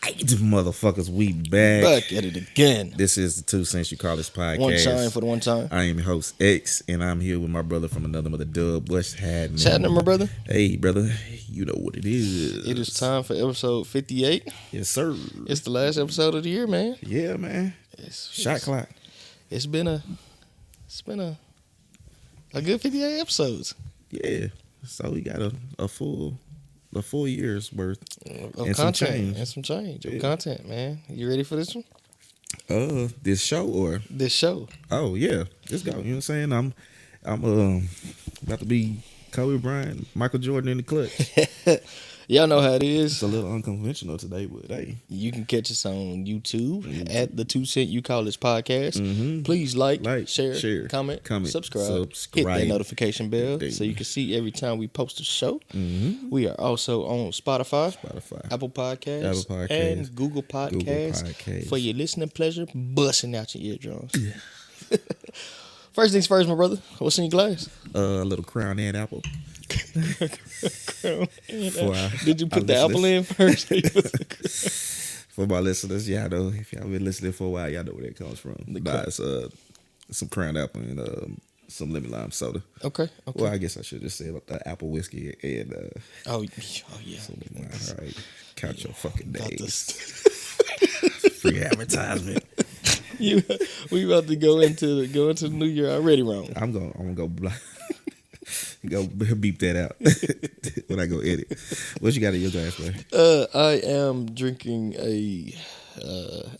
right, motherfuckers, we back. Back at it again. This is the 2 Cents You Call This podcast. One time for the one time. I am your host X, and I'm here with my brother from another mother, Dub. What's happening? What's happening, my brother? Hey, brother, you know what it is. It is time for episode 58. Yes, sir. It's the last episode of the year, man. Yeah, man. Shot clock. It's been a good 58 episodes. Yeah. So we got a full year's worth of and content and some change of content, man. You ready for this one? This show or this show? Oh yeah, let's go. You know what I'm saying? I'm about to be Kobe Bryant, Michael Jordan in the clutch. Y'all know how it is. It's a little unconventional today, but hey, you can catch us on YouTube at the 2 Cent You Call This podcast. Mm-hmm. Please like, share, comment, subscribe, hit that notification bell so you can see every time we post a show. Mm-hmm. We are also on Spotify, Apple Podcasts, and Google Podcasts for your listening pleasure, busting out your eardrums. Yeah. First things first, my brother. What's in your glass? A little Crown and apple. Did you put the apple in first? For my listeners, y'all know, if y'all been listening for a while, y'all know where that comes from. It's some Crown apple and some lemon lime soda. Okay. Well, I guess I should just say the apple whiskey and oh yeah. Some wine. All right, count your fucking days. Free advertisement. We about to go into the new year already wrong. I'm gonna go blind. Go beep that out when I go edit. What you got in your glass, man? I am drinking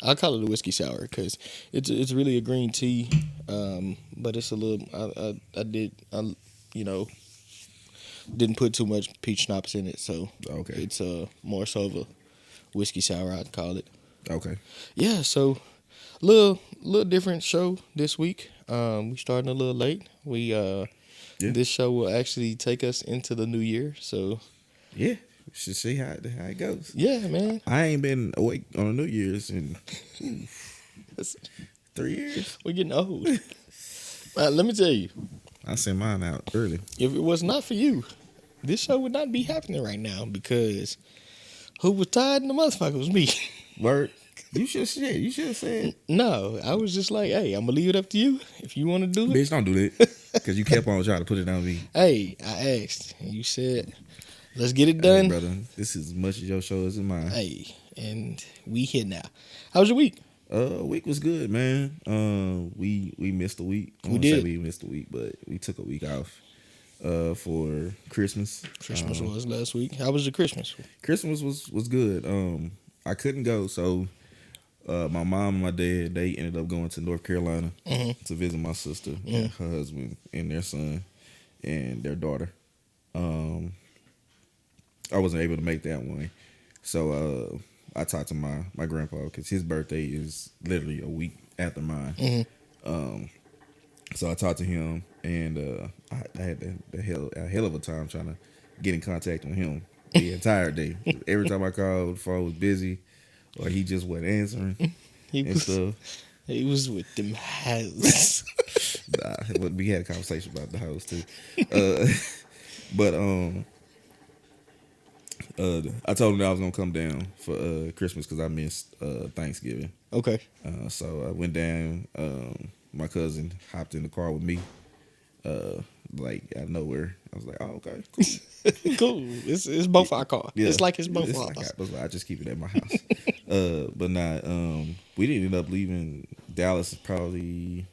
I call it a whiskey sour because it's really a green tea, but it's a little. I didn't put too much peach schnapps in it, so okay. It's more so of a whiskey sour, I'd call it. Okay. Yeah, so little different show this week. We starting a little late. Yeah. This show will actually take us into the new year, so yeah, we should see how it goes. Yeah, man. I ain't been awake on a New Year's in 3 years. We're getting old. Let me tell you, I sent mine out early. If it was not for you, this show would not be happening right now because who was tired in the motherfucker was me. Word. You should have said. No, I was just like, hey, I'm going to leave it up to you. If you want to do it. Bitch, don't do that. Because you kept on trying to put it on me. Hey, I asked. And you said, let's get it done. Hey, brother, this is as much as your show as mine. Hey, and we here now. How was your week? Week was good, man. We missed a week. We did. Say we missed a week, but we took a week off for Christmas. Christmas was last week. How was your Christmas? Christmas was good. I couldn't go, so my mom and my dad, they ended up going to North Carolina to visit my sister and her husband and their son and their daughter. I wasn't able to make that one. So I talked to my grandpa because his birthday is literally a week after mine. So I talked to him, and I had a hell of a time trying to get in contact with him the entire day. Every time I called, the phone was busy. Or he just wasn't answering stuff. He was with them hoes. But we had a conversation about the house too. But I told him that I was gonna come down for Christmas because I missed Thanksgiving. Okay. So I went down. My cousin hopped in the car with me. Like out of nowhere, I was like, "Oh, okay, cool." Cool. It's both our car. Yeah. It's like it's both ours. I just keep it at my house. But we didn't end up leaving Dallas probably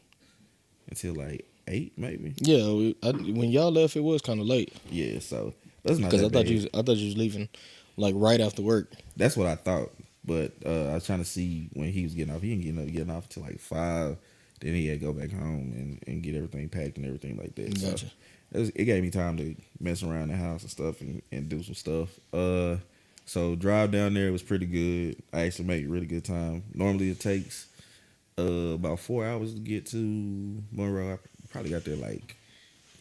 until like 8, maybe. Yeah, when y'all left, it was kind of late. Yeah, so that's not because I thought you was leaving like right after work. That's what I thought, but I was trying to see when he was getting off. He didn't get off until like 5. Then he had to go back home and get everything packed and everything like that. Gotcha. So it gave me time to mess around the house and stuff and do some stuff. So drive down there was pretty good. I actually made a really good time. Normally it takes about 4 hours to get to Monroe. I probably got there like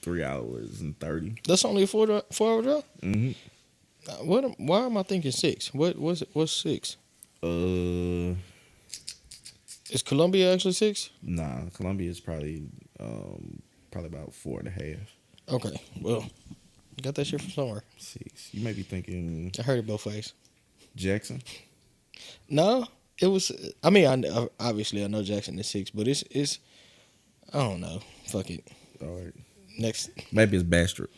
3 hours and 30. That's only a 4 hour drive? Mm-hmm. Why am I thinking 6? What's 6? Is Columbia actually 6? Nah, Columbia is probably about 4.5. Okay, well, got that shit from somewhere. 6. You may be thinking I heard it both ways. Jackson. No, it was. I mean, obviously I know Jackson is 6, but it's. I don't know. Fuck it. All right. Next. Maybe it's Bastrop.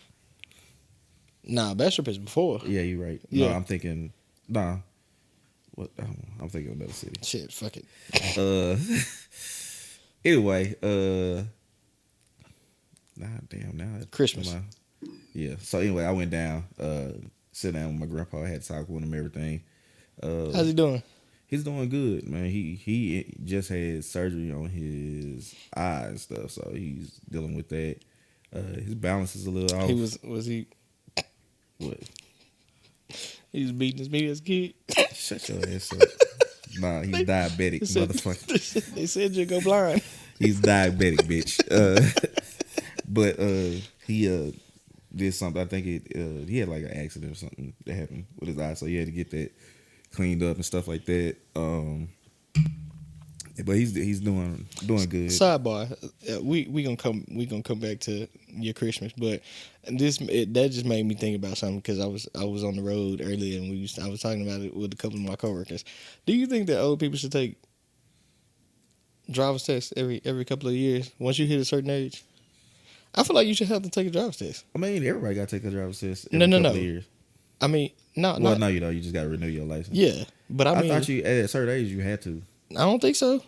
Nah, Bastrop is before. Yeah, you're right. Yeah. No, I'm thinking. Nah. What? I'm thinking of another city. Shit, fuck it. Anyway, now Christmas. Yeah. So anyway, I went down, sit down with my grandpa. I had to talk with him, everything. How's he doing? He's doing good, man. He just had surgery on his eye and stuff, so he's dealing with that. His balance is a little off. Was he? What? He was beating his meat as a kid. Shut your ass up. Nah, he's diabetic, motherfucker. They said you'd go blind. He's diabetic, bitch. But he did something. I think he had like an accident or something that happened with his eye, so he had to get that cleaned up and stuff like that. But he's doing good. Sidebar, we gonna come back to your Christmas, but that just made me think about something because I was on the road earlier and I was talking about it with a couple of my coworkers. Do you think that old people should take driver's tests every couple of years once you hit a certain age? I feel like you should have to take a driver's test. I mean, everybody got to take a driver's test every couple of years. I mean, no, no, you don't. You just got to renew your license. Yeah, but I mean, thought you at a certain age you had to. I don't think so.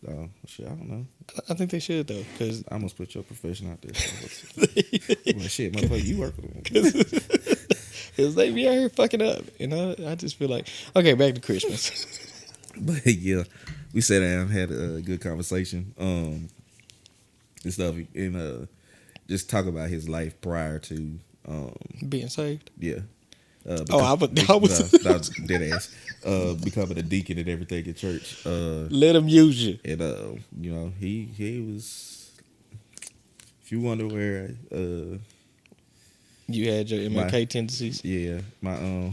Oh, shit, I don't know. I think they should though, because I almost put your profession out there. Well, shit, motherfucker, you work with them. Because they be out here fucking up, you know. I just feel like, okay, back to Christmas. But yeah, we sat down, had a good conversation, and stuff, and just talk about his life prior to being saved. Yeah. I was dead ass. Becoming a deacon and everything at church. Let him use you. And you know, he was. If you wonder where you had your MLK tendencies. Yeah, my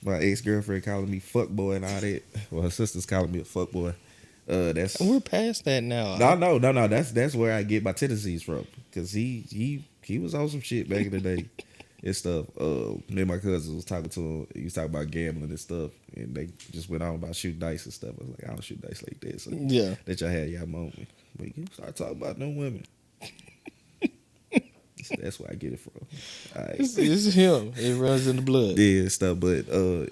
my ex-girlfriend calling me fuck boy and all that. Well, her sister's calling me a fuck boy. We're past that now. No. That's where I get my tendencies from. Cause he was on some shit back in the day. And stuff. Me and my cousins was talking to him. He was talking about gambling and stuff, and they just went on about shooting dice and stuff. I was like, I don't shoot dice like that. So yeah, let y'all have y'all moment. But you start talking about no women. So that's where I get it from. Right. It's him. It runs in the blood. Yeah, stuff. But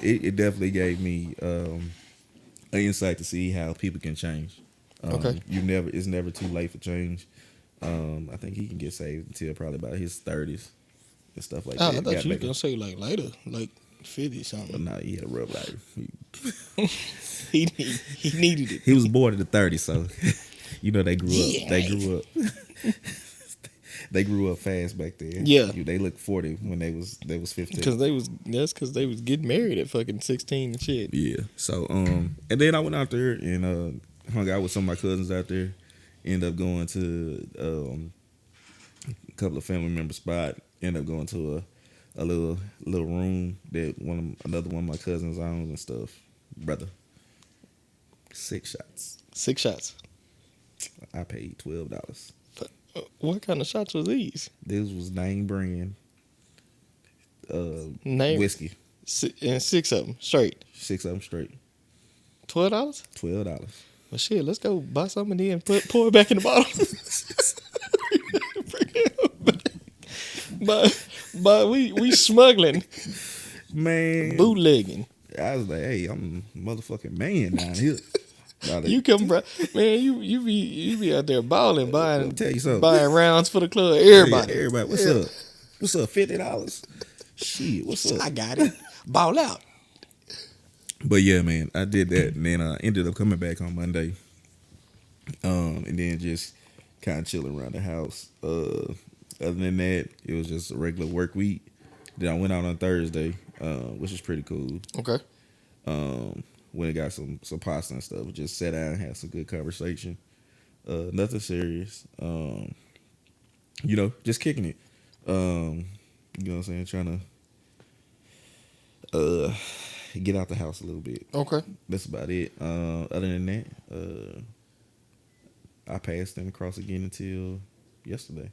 it definitely gave me an insight to see how people can change. Okay. It's never too late for change. I think he can get saved until probably about his 30s. And stuff like that. I thought you were gonna say like later, like 50 something. No, he had a rough life. he needed it. He was born in the 30s, so you know they grew up. They grew up fast back then. Yeah, they looked 40 when they was 15. Because they was getting married at fucking 16 and shit. Yeah. So and then I went out there and hung out with some of my cousins out there. Ended up going to a couple of family members' spot. Ended up going to a little room that another one of my cousins owns and stuff. Brother, 6 shots. 6 shots. I paid $12. What kind of shots was these? This was name brand whiskey. And 6 of them straight. 6 of them straight. $12? $12. Well, shit, let's go buy some and then pour it back in the bottle. But we smuggling, man, bootlegging. I was like, hey, I'm a motherfucking man down here. You come, man. You be out there balling, buying. Tell you something. Buying rounds for the club. Everybody. Yeah, everybody. What's up? What's up? $50. Shit. What's up? I got it. Ball out. But yeah, man, I did that, and then I ended up coming back on Monday, and then just kind of chilling around the house. Other than that, it was just a regular work week. Then I went out on Thursday, which was pretty cool. Okay. Went and got some pasta and stuff. Just sat down and had some good conversation. Nothing serious. Just kicking it. You know what I'm saying? Trying to get out the house a little bit. Okay. That's about it. Other than that, I passed them across again until yesterday.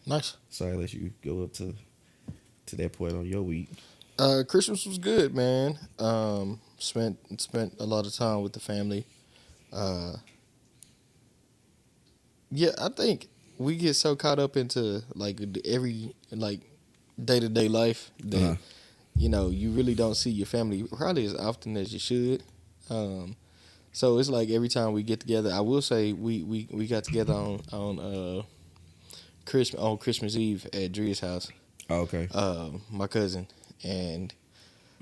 Nice. Sorry, I let you go up to that point on your week. Christmas was good, man. spent a lot of time with the family. Yeah, I think we get so caught up into like every like day-to-day life that you really don't see your family probably as often as you should. So it's like every time we get together, I will say we got together on Christmas Eve at Dria's house. Oh, okay. My cousin and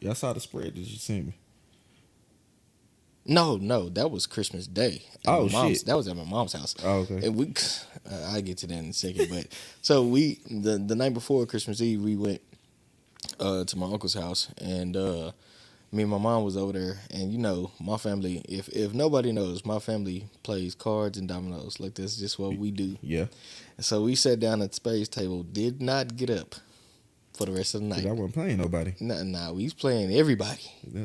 I saw the spread. Did you see me? No, that was Christmas Day. Shit! That was at my mom's house. Oh, okay. And I'll get to that in a second. But so the night before Christmas Eve, we went to my uncle's house, and me and my mom was over there. And my family, if nobody knows, my family plays cards and dominoes. Like that's just what we do. Yeah. And so we sat down at the spades table, did not get up for the rest of the night. I wasn't playing nobody. Nah, we was playing everybody.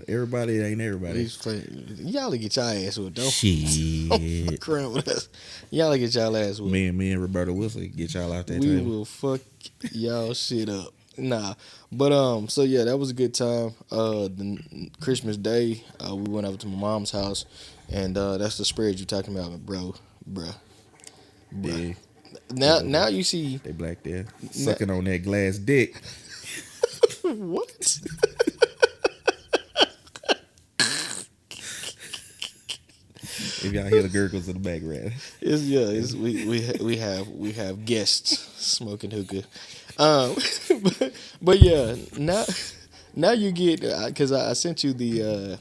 Everybody ain't everybody. We was playing. Y'all get y'all ass with though. Shit. Crap with us. Y'all get y'all ass with. Me and Roberta Wilson get y'all out that We table. will fuck y'all shit up. Nah, but so yeah, that was a good time. The Christmas Day, we went over to my mom's house, and that's the spread you're talking about, bruh. Yeah. Now you see they black there sucking on that glass dick. What? If y'all hear the gurgles in the background, we have guests smoking hookah, but yeah, now you get because I sent you the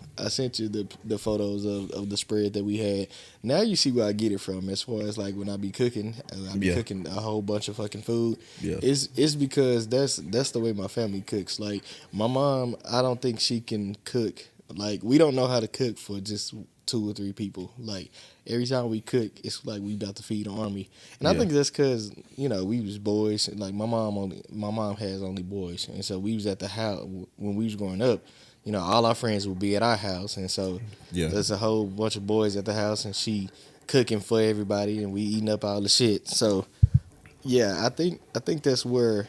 photos of the spread that we had. Now you see where I get it from as far as like when I be cooking, cooking a whole bunch of fucking food. Yeah. It's because that's the way my family cooks. Like my mom, I don't think she can cook. Like we don't know how to cook for just 2 or 3 people. Like every time we cook, it's like we about to feed an army. And I think that's because we was boys. And like my mom has only boys, and so we was at the house when we was growing up. All our friends would be at our house, and so there's a whole bunch of boys at the house, and she cooking for everybody, and we eating up all the shit. So yeah, I think that's where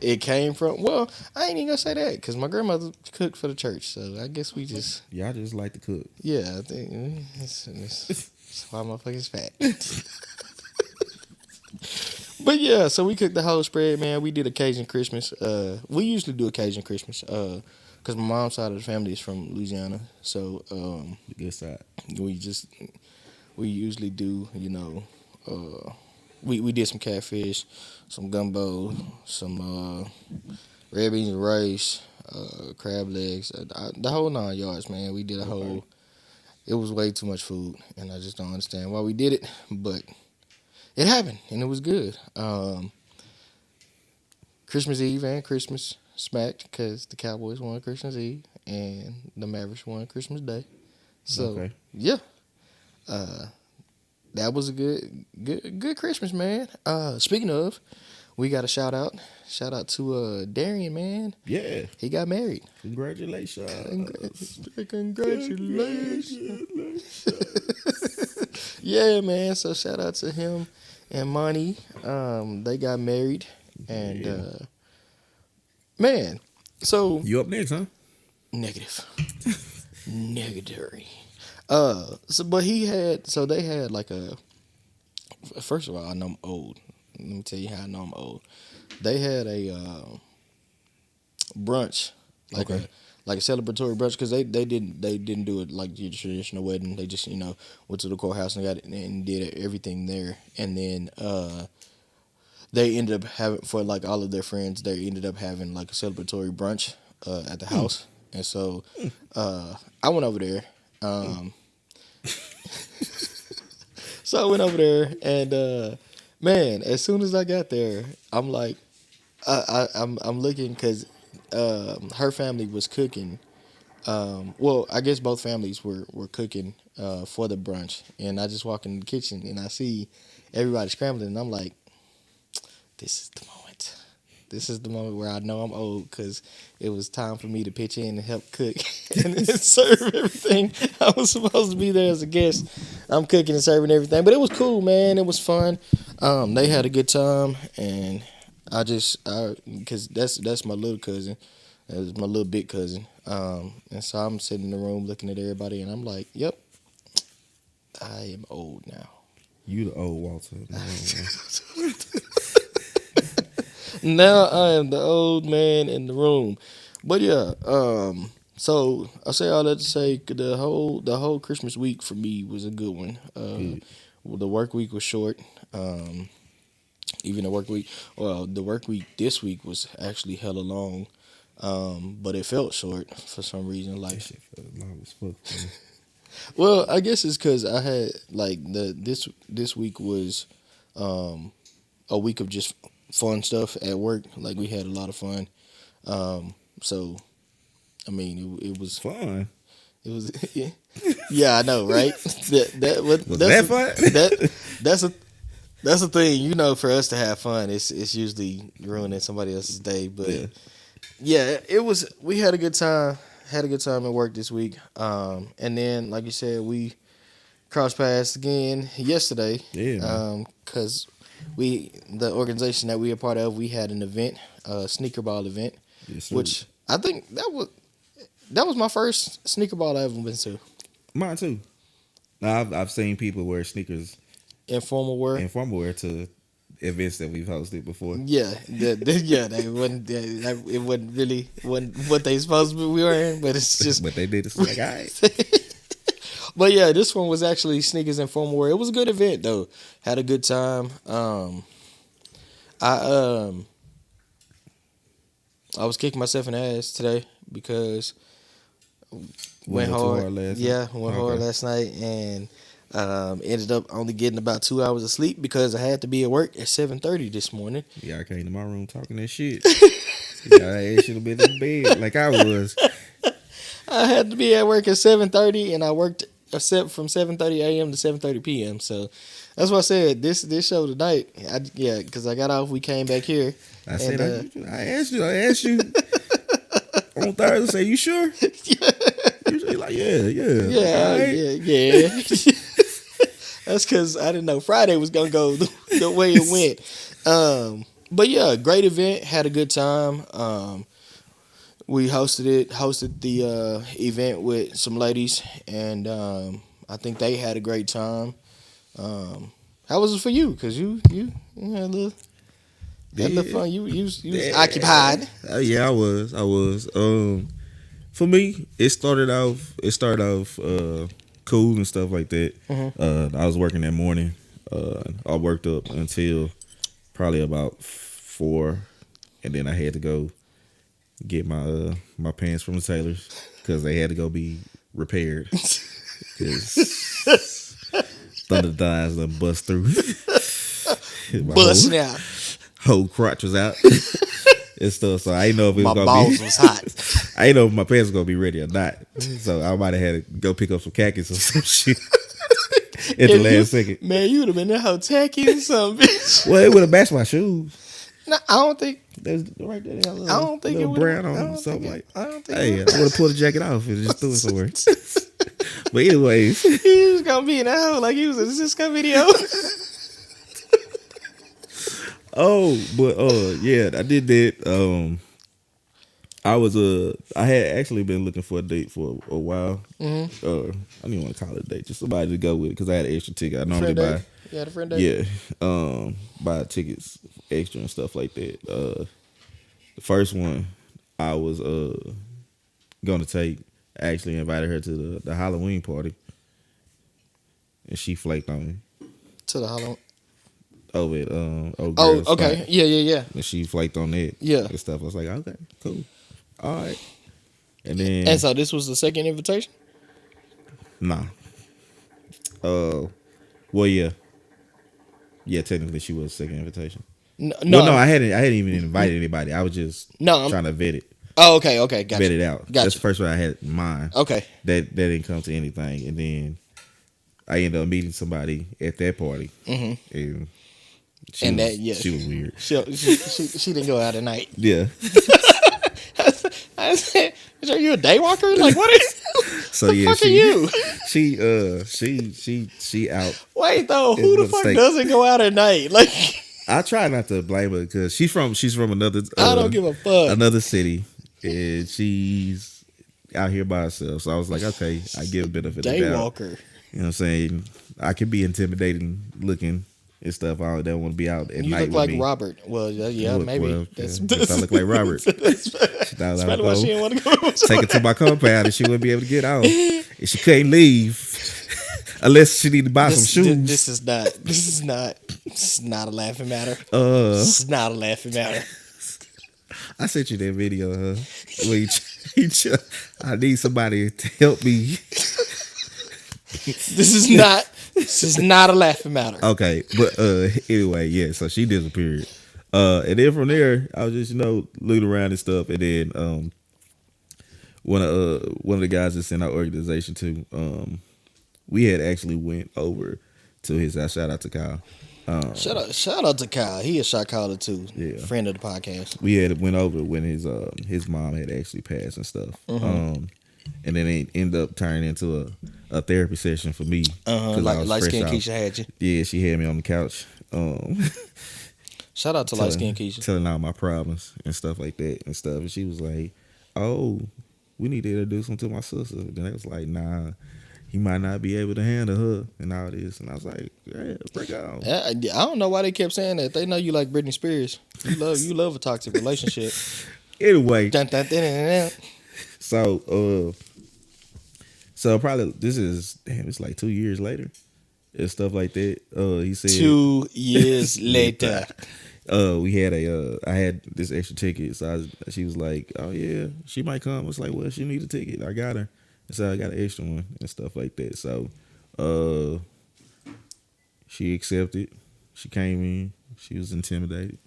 it came from. Well, I ain't even gonna say that because my grandmother cooked for the church, so I guess we just y'all just like to cook. Yeah, I think that's why motherfuckers fat. But yeah, so we cooked the whole spread, man. We did Occasion Christmas. We usually do Occasion Christmas because my mom's side of the family is from Louisiana, so the good side. We usually do we did some catfish, some gumbo, some red beans and rice, crab legs, the whole 9 yards, man. We did a whole. It was way too much food, and I just don't understand why we did it, but it happened, and it was good. Christmas Eve and Christmas smacked because the Cowboys won Christmas Eve and the Mavericks won Christmas Day. So yeah. That was a good Christmas, man. Speaking of, we got a shout out to Darian, man. Yeah, he got married. Congratulations. Yeah, man. So shout out to him and Monty. They got married, and man. So you up next, huh? Negative. Negatory. They had like a. First of all, I know I'm old. Let me tell you how I know I'm old. They had a brunch, like a celebratory brunch, because they didn't do it like your traditional wedding. They just went to the courthouse and got it and did everything there, and then they ended up having, for like all of their friends, they ended up having like a celebratory brunch at the house, and so I went over there. So I went over there, and man, as soon as I got there, I'm like, I'm looking because her family was cooking. Well, I guess both families were cooking for the brunch, and I just walk in the kitchen and I see everybody scrambling, and I'm like, this is the moment. This is the moment where I know I'm old, because it was time for me to pitch in and help cook and serve everything. I was supposed to be there as a guest. I'm cooking and serving everything, but it was cool, man. It was fun. They had a good time, and because that's my little cousin. It was my little big cousin. And so I'm sitting in the room looking at everybody, and I'm like, "Yep, I am old now." You the old Walter. Now I am the old man in the room. But yeah, so I say all that to say the whole Christmas week for me was a good one. Well, the work week was short. Even the work week, well, the work week this week was actually hella long. But it felt short for some reason. Like, that shit felt long as fuck. well, I guess it's because I had like this week was a week of just fun stuff at work. Like we had a lot of fun. So I mean, it was fun. It was yeah, I know, right? That fun? That's a thing, you know. For us to have fun, it's usually ruining somebody else's day. But yeah, it was. We had a good time. Had a good time at work this week. And then, like you said, we crossed paths again yesterday. Yeah. Because the organization that we are part of, we had an event, a sneaker ball event, yes, which I think that was my first sneaker ball I ever been to. Mine too. Now I've seen people wear sneakers, informal wear to events that we've hosted before. Yeah, they wasn't. It wasn't what they supposed to be wearing, but it's just. But they did. It's like, all right. But yeah, this one was actually sneakers and formal wear. It was a good event though. Had a good time. I was kicking myself in the ass today because went hard last night and ended up only getting about 2 hours of sleep because I had to be at work at 7:30 this morning. Yeah, I came to my room talking that shit. I should have been in bed like I was. I had to be at work at 7:30 and I worked from 7:30 a.m. to 7:30 p.m. So that's why I said this show tonight. Because I got off, we came back here. I said, I asked you on Thursday. Say, you sure? Yeah. You're like, yeah. That's because I didn't know Friday was gonna go the way it went. But yeah, great event. Had a good time. We hosted the event with some ladies, and I think they had a great time. How was it for you? Because you had a little fun. You was occupied. Yeah, I was. For me, it started off cool and stuff like that. Mm-hmm. I was working that morning. I worked up until probably about 4, and then I had to go get my pants from the tailors because they had to go be repaired. Because Thunder Thighs done bust through. Busting out. Whole crotch was out. And stuff, so I didn't know if it was my balls was hot. I didn't know if my pants was gonna be ready or not. So I might have had to go pick up some khakis or some shit at the last second. Man, you would have been that whole tacky or something, bitch. Well, it would have matched my shoes. No, I don't think. There's right there. I don't think it would brown on something like. I don't think. Hey, I would have pulled the jacket off and just threw it somewhere. But anyways, he was gonna be in the hole like he was in the Cisco video. Oh, but yeah, I did that. I had actually been looking for a date for a while. Mm-hmm. I don't even want to call it a date, just somebody to go with because I had an extra ticket. I normally buy. You had a friend date? Yeah, buy tickets extra and stuff like that. The first one I was gonna take, I actually invited her to the Halloween party, and she flaked on me. To the Halloween. Over at okay. Spot. Yeah. And she flaked on that. Yeah. And stuff. I was like, okay, cool. All right. And then. And so this was the second invitation? Nah. Well, yeah. Yeah, technically she was the second invitation. No, I hadn't even invited anybody. I was just trying to vet it. Oh, okay, gotcha. Vet it out. Gotcha. That's the first one I had in mind. Okay. That didn't come to anything. And then I ended up meeting somebody at that party. Mm-hmm. And she was weird. She didn't go out at night. Yeah. I said, "Are you a daywalker? Like what is? So the fuck are you?" She out. Wait though, who the fuck doesn't go out at night? Like I try not to blame her because she's from another. I don't give a fuck. Another city, and she's out here by herself. So I was like, okay, I give a bit of it a doubt. Daywalker. You know what I'm saying? I could be intimidating looking and stuff. I don't want to be out at you night. You look like me. Robert. Well, yeah, maybe. Well, if I look like Robert. That's probably why she didn't want to go. Take her to my compound and she wouldn't be able to get out. And she couldn't leave unless she needed to buy some shoes. This is not a laughing matter. It's not a laughing matter. I sent you that video, where I need somebody to help me. This is not a laughing matter. Okay, but anyway, yeah. So she disappeared, and then from there, I was just looking around and stuff, and then one of the guys that's in our organization too, we had actually went over to his house. Shout out to Kyle. Shout out to Kyle. He a shot caller too. Yeah, friend of the podcast. We had went over when his mom had actually passed and stuff. Mm-hmm. And then it ended up turning into a therapy session for me. Like light skin Keisha had you. Yeah, she had me on the couch. Shout out to light skin Keisha. Telling all my problems and stuff like that and stuff. And she was like, "Oh, we need to introduce him to my sister." And then I was like, "Nah, he might not be able to handle her and all this." And I was like, "Yeah, bring it on." I don't know why they kept saying that. They know you like Britney Spears. You love a toxic relationship. Anyway. Dun, dun, dun, dun, dun. So probably it's like 2 years later and stuff like that. He said 2 years later. I had this extra ticket, so she was like, "Oh yeah, she might come." I was like, "Well, she need a ticket. I got her." So I got an extra one and stuff like that. So she accepted. She came in. She was intimidated.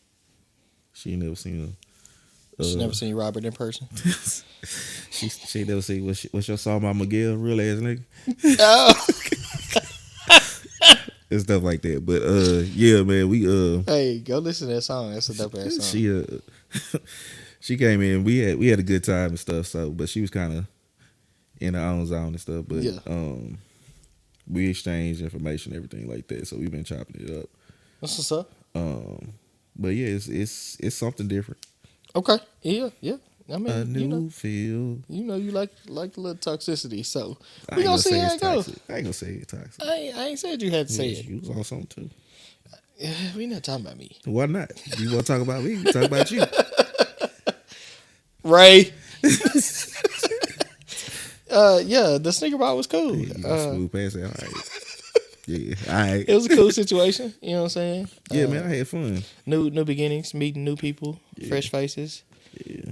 She never seen her. She never seen Robert in person. she never seen what's your song about Miguel, real ass nigga. Oh. And stuff like that. But yeah, man, we hey, go listen to that song. That's a dope ass song. She came in. We had a good time and stuff. So, but she was kind of in her own zone and stuff. But yeah. We exchanged information, everything like that. So we've been chopping it up. That's what's up. But yeah, it's something different. Okay. Yeah. I mean, a new feel. You like a little toxicity, so we gonna see how it goes. I ain't gonna say it's toxic. I ain't said you had to say it. You was on something too. We not talking about me. Why not? You want to talk about me? We talk about you. Ray. Yeah, the sneaker ball was cool. Smooth past that. All right. Yeah, all right. It was a cool situation. You know what I'm saying? Yeah, man, I had fun. New beginnings, meeting new people, fresh faces. Yeah.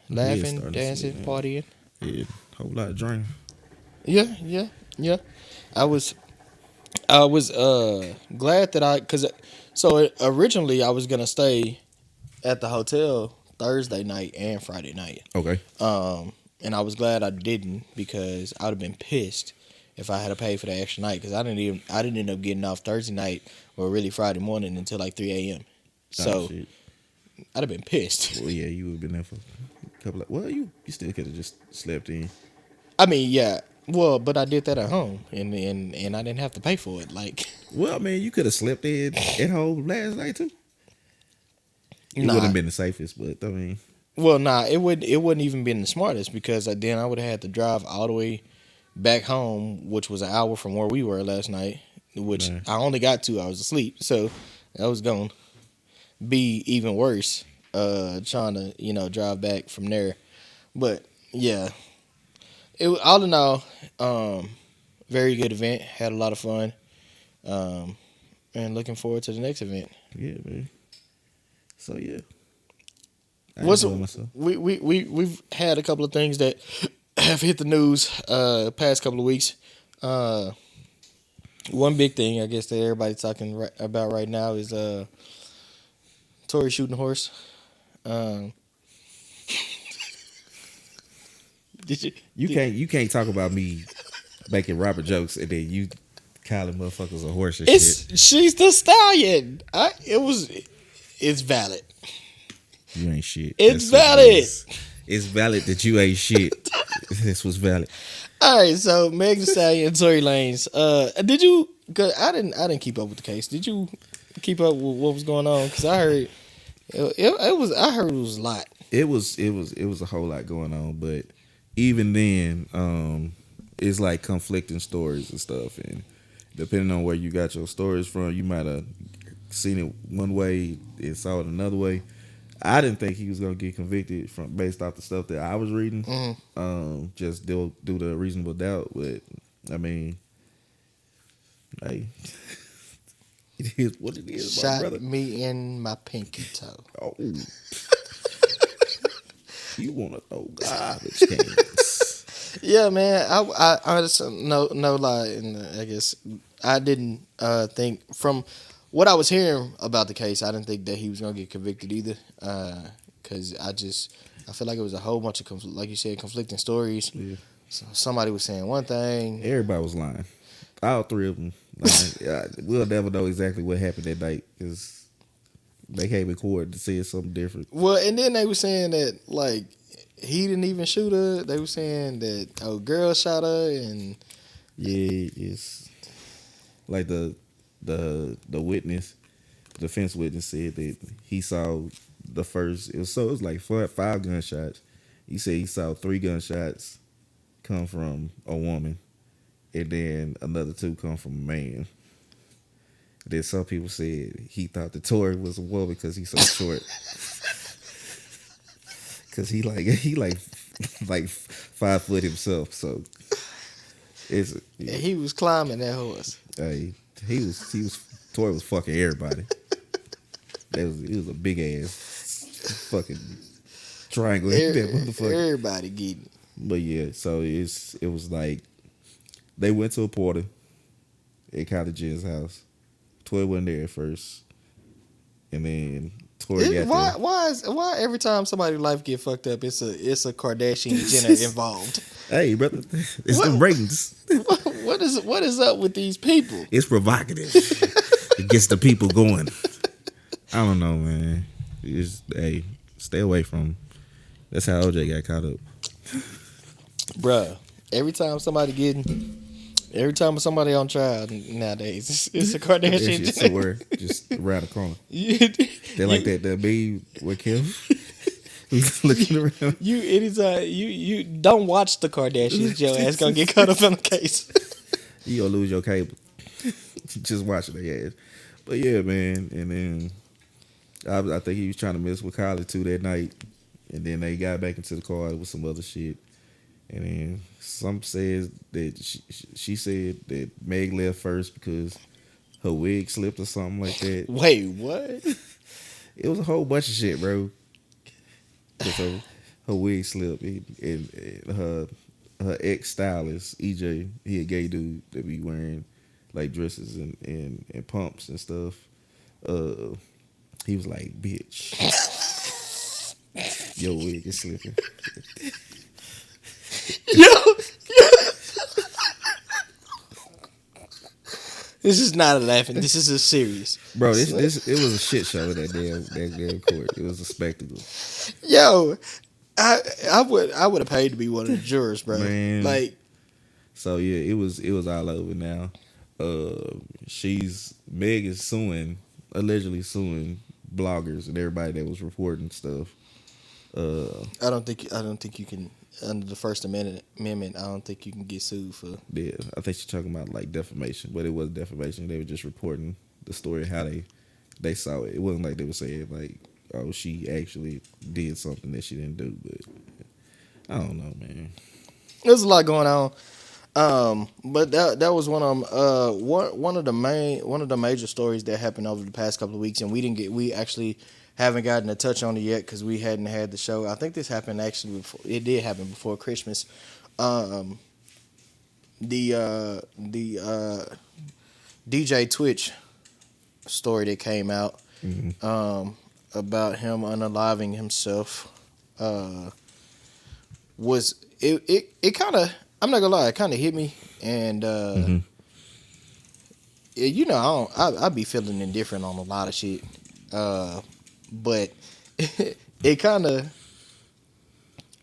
Laughing, dancing, partying. Yeah, whole lot of drinking. Yeah. I was glad that so originally I was gonna stay at the hotel Thursday night and Friday night. Okay. And I was glad I didn't, because I'd have been pissed if I had to pay for the extra night, because I didn't end up getting off Thursday night or really Friday morning until like 3 a.m. So I'd have been pissed. Well, yeah, you would have been there for a couple of... Well, you still could have just slept in. I mean, yeah. Well, but I did that at home, and I didn't have to pay for it. Like, well, man, you could have slept in at home last night too. It wouldn't have been the safest, but I mean... Well, it wouldn't even been the smartest, because then I would have had to drive all the way back home, which was an hour from where we were last night, which I only got 2 hours of sleep. So that was going to be even worse, trying to, drive back from there. But yeah, all in all, very good event. Had a lot of fun. And looking forward to the next event. Yeah, man. So yeah. We've had a couple of things that have hit the news past couple of weeks. One big thing, I guess, that everybody's talking about right now is Tory shooting a horse. You can't talk about me making Robert jokes and then you calling motherfuckers a horse and shit. She's the stallion. It's valid. You ain't shit. It's valid. It's valid that you ain't shit. This was valid. All right, so Meg Thee Stallion and Tory Lanez. Did you? Cause I didn't keep up with the case. Did you keep up with what was going on? Because I heard it was a lot. It was a whole lot going on, but even then, it's like conflicting stories and stuff, and depending on where you got your stories from, you might have seen it one way and saw it another way. I didn't think he was gonna get convicted from based off the stuff that I was reading. Mm-hmm. Just do the reasonable doubt, but I mean, hey, it is what it is. Shot my brother. Me in my pinky toe. Oh, you want to throw garbage cans? Yeah, man. I just no lie, and I guess I didn't think from what I was hearing about the case, I didn't think that he was gonna get convicted either. Because I feel like it was a whole bunch of like you said, conflicting stories. Yeah. So somebody was saying one thing, everybody was lying. All three of them. We'll never know exactly what happened that night because they came in court to say something different. Well, and then they were saying that like he didn't even shoot her. They were saying that a girl shot her, and yeah, it's like the witness, the defense witness said that he saw the first. It was like 5 gunshots. He said he saw 3 gunshots come from a woman, and then another 2 come from a man. Then some people said he thought the Tory was a woman because he's so short. Because he like 5 foot himself, so he was climbing that horse. He was Tory was fucking everybody. It was a big ass fucking triangle. Everybody getting it. But yeah, so it was like they went to a party at Kylie Jenner's house. Tory wasn't there at first, and then Tory got there. Why every time somebody's life get fucked up, it's a Kardashian Jenner involved? Hey, brother, it's the ratings. What is up with these people? It's provocative. It gets the people going. I don't know, man. Hey, stay away from them. That's how OJ got caught up. Bruh, every time somebody on trial nowadays, it's a Kardashian. It's somewhere just around the corner. They like that meme with Kim. Looking around. You don't watch the Kardashians, your ass gonna get caught up in the case. You gonna lose your cable. Just watching their ass. But yeah, man. And then I think he was trying to mess with Kylie too that night. And then they got back into the car with some other shit. And then some says that she said that Meg left first because her wig slipped or something like that. Wait, what? It was a whole bunch of shit, bro. So her wig slipped, and her ex stylist EJ, he a gay dude that be wearing like dresses and pumps and stuff. He was like, "Bitch, your wig is slipping." Yo. This is not a laughing. This is a serious. Bro, it was a shit show that damn court. It was a spectacle. Yo, I would have paid to be one of the jurors, bro. Man. Like, so yeah, it was all over now. Meg is allegedly suing bloggers and everybody that was reporting stuff. I don't think you can, under the First Amendment. I don't think you can get sued for. Yeah, I think she's talking about like defamation, but it wasn't defamation. They were just reporting the story how they saw it. It wasn't like they were saying like, oh, she actually did something that she didn't do. But I don't know, man. There's a lot going on. But that was one of the major stories that happened over the past couple of weeks, and we actually haven't gotten to touch on it yet because we hadn't had the show. I think this happened actually before. It did happen before Christmas. The DJ Twitch story that came out about him unaliving himself was it kind of, I'm not gonna lie, it kind of hit me, and you know, I be feeling indifferent on a lot of shit. But it kind of,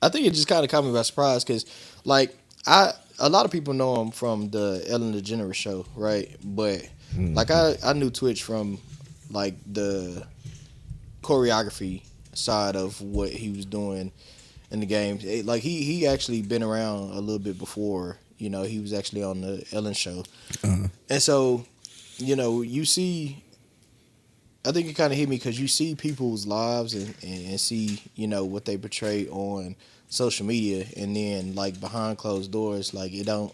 I think it just kind of caught me by surprise because, like, a lot of people know him from the Ellen DeGeneres show, right? But like I knew Twitch from like the choreography side of what he was doing in the game. Like he actually been around a little bit before. You know, he was actually on the Ellen show, and so you see. I think it kind of hit me because you see people's lives and see what they portray on social media, and then like behind closed doors, like it don't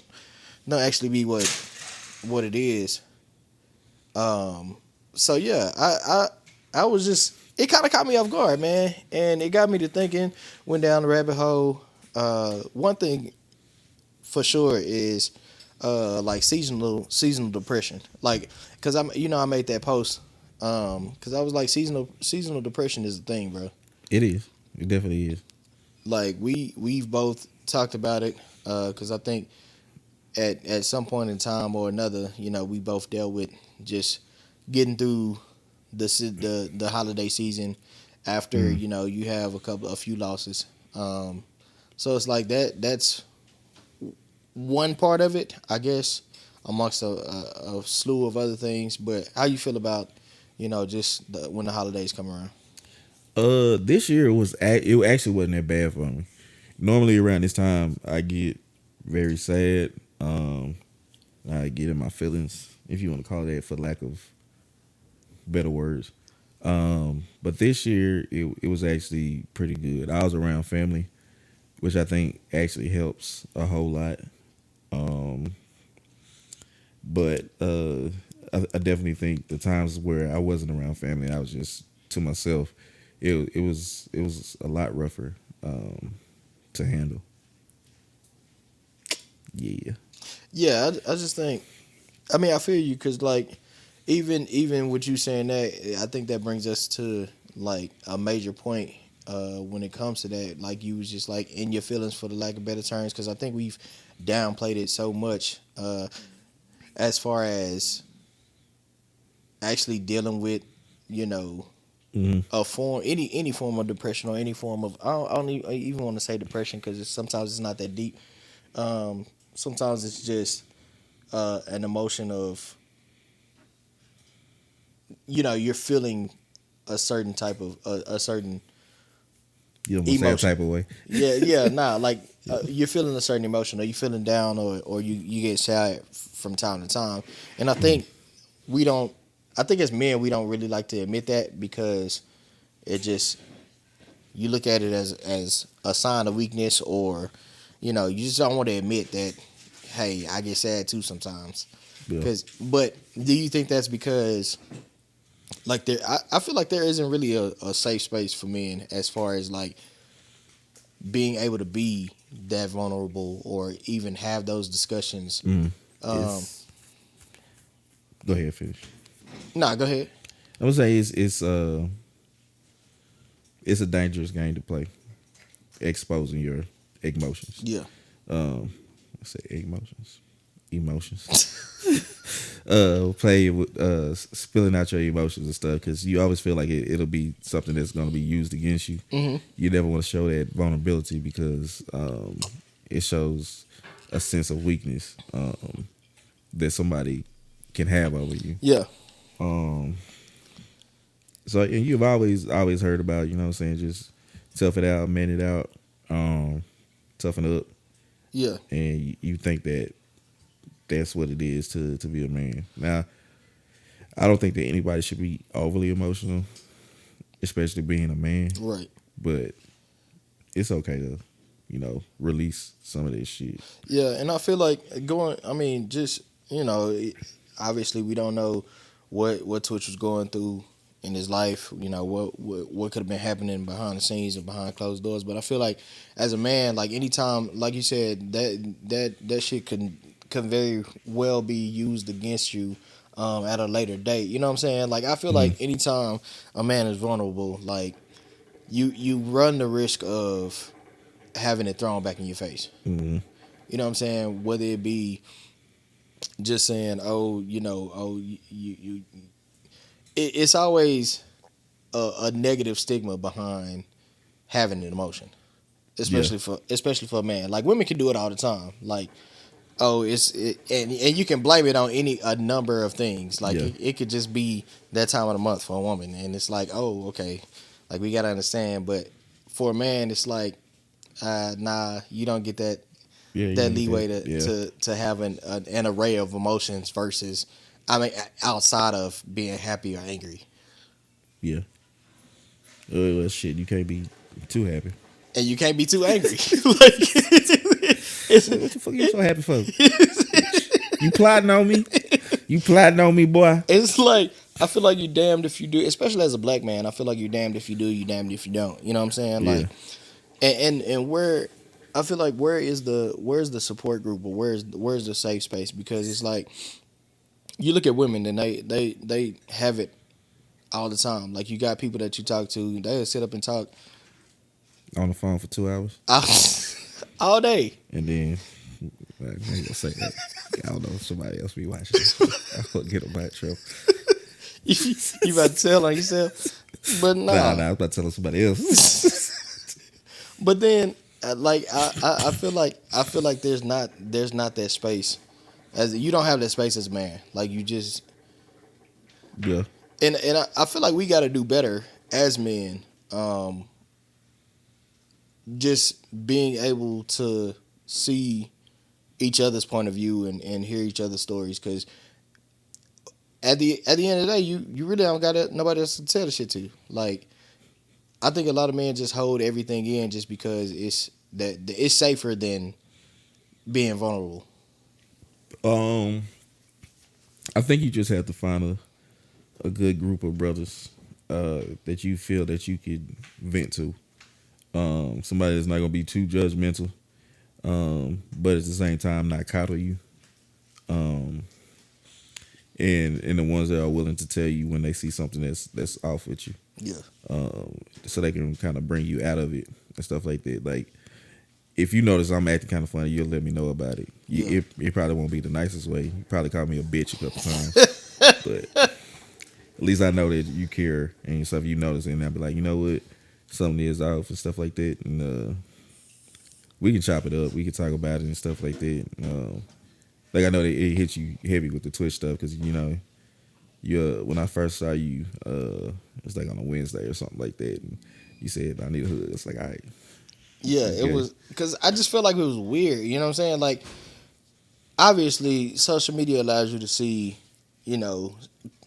actually be what it is. So yeah, I was just, it kind of caught me off guard, man, and it got me to thinking. Went down the rabbit hole. One thing for sure is like seasonal depression, like because I made that post because I was like seasonal depression is a thing, bro. It is. It definitely is. Like we've both talked about it because I think at some point in time or another, we both dealt with just getting through the holiday season after you have a few losses. So it's like that's one part of it, I guess, amongst a slew of other things. But how you feel about just when the holidays come around? This year it actually wasn't that bad for me. Normally around this time I get very sad. I get in my feelings, if you want to call it that, for lack of better words. But this year it was actually pretty good. I was around family, which I think actually helps a whole lot. But I definitely think the times where I wasn't around family, I was just to myself. It was a lot rougher to handle. Yeah. Yeah, I just think. I mean, I feel you because like even with you saying that, I think that brings us to like a major point when it comes to that. Like you was just like in your feelings, for the lack of better terms, because I think we've downplayed it so much as far as actually dealing with a form, any form of depression, or any form of I don't even want to say depression because sometimes it's not that deep. Sometimes it's just an emotion of you're feeling a certain type of a certain You almost say a type of way. like you're feeling a certain emotion, or you're feeling down, or you get sad from time to time. And I think I think as men we don't really like to admit that because it just, you look at it as a sign of weakness, or you just don't want to admit that, hey, I get sad too sometimes. Yeah. But do you think that's because like I feel like there isn't really a safe space for men as far as like being able to be that vulnerable or even have those discussions? Go ahead, finish. Nah, go ahead. I would say it's a dangerous game to play, exposing your emotions. Yeah. Let's say emotions. Play with spilling out your emotions and stuff, because you always feel like it'll be something that's going to be used against you. Mm-hmm. You never want to show that vulnerability because it shows a sense of weakness that somebody can have over you. Yeah. So, and you've always heard about, just tough it out, man it out, toughen up. Yeah. And you think that that's what it is to be a man. Now, I don't think that anybody should be overly emotional, especially being a man. Right. But it's okay to, release some of this shit. Yeah, and I feel like obviously we don't know what Twitch was going through in his life, what could have been happening behind the scenes and behind closed doors. But I feel like as a man, like anytime, like you said, that shit can very well be used against you at a later date. You know what I'm saying? Like I feel like anytime a man is vulnerable, like you run the risk of having it thrown back in your face. Mm-hmm. You know what I'm saying? Whether it be just saying, it's always a negative stigma behind having an emotion, especially for a man. Like women can do it all the time. Like, and you can blame it on a number of things. Like it could just be that time of the month for a woman, and it's like, oh, okay. Like we gotta understand, but for a man, it's like, nah, you don't get that leeway to have an array of emotions versus, I mean, outside of being happy or angry. Yeah. Well, shit, you can't be too happy. And you can't be too angry. What the fuck you so happy for? You plotting on me? You plotting on me, boy? It's like, I feel like you're damned if you do, especially as a black man. I feel like you're damned if you do, you're damned if you don't. You know what I'm saying? Yeah. Like, and where, I feel like where's the support group, or where's the safe space? Because it's like, you look at women and they have it all the time. Like, you got people that you talk to, they'll sit up and talk on the phone for 2 hours all day, and then I ain't gonna say that. I don't know if somebody else be watching this. I'll get a bad trouble. You about to tell on yourself? But nah. I was about to tell somebody else. But then, like, I feel like there's not that space. As you don't have that space as a man. Like, you just, yeah. And I feel like we got to do better as men. Just being able to see each other's point of view and hear each other's stories, because at the end of the day, you really don't got nobody else to tell the shit to. Like, I think a lot of men just hold everything in just because it's safer than being vulnerable. I think you just have to find a good group of brothers that you feel that you could vent to. Somebody that's not gonna be too judgmental, but at the same time not coddle you. And the ones that are willing to tell you when they see something that's off with you. Yeah. So they can kind of bring you out of it and stuff like that. Like, if you notice I'm acting kind of funny, you'll let me know about it. Yeah. It probably won't be the nicest way. You probably call me a bitch a couple times, but at least I know that you care and stuff. You notice, and I'll be like, you know what, something is off and stuff like that, and we can chop it up. We can talk about it and stuff like that. Like, I know that it hits you heavy with the Twitch stuff because, you know, when I first saw you, it was like on a Wednesday or something like that, and you said I need a hug. It's like, all right. Yeah, it was, because I just felt like it was weird. You know what I'm saying? Like, obviously, social media allows you to see, you know,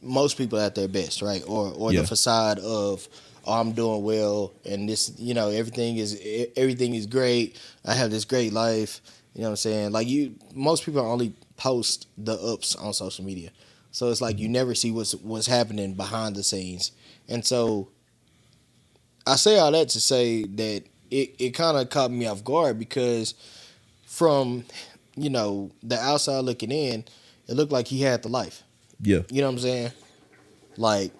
most people at their best, right? Or the facade of, oh, I'm doing well, and this, you know, everything is great. I have this great life. You know what I'm saying? Like, most people only post the ups on social media, so it's like you never see what's happening behind the scenes. And so, I say all that to say that it kind of caught me off guard, because from, you know, the outside looking in, it looked like he had the life. Yeah. You know what I'm saying? Like,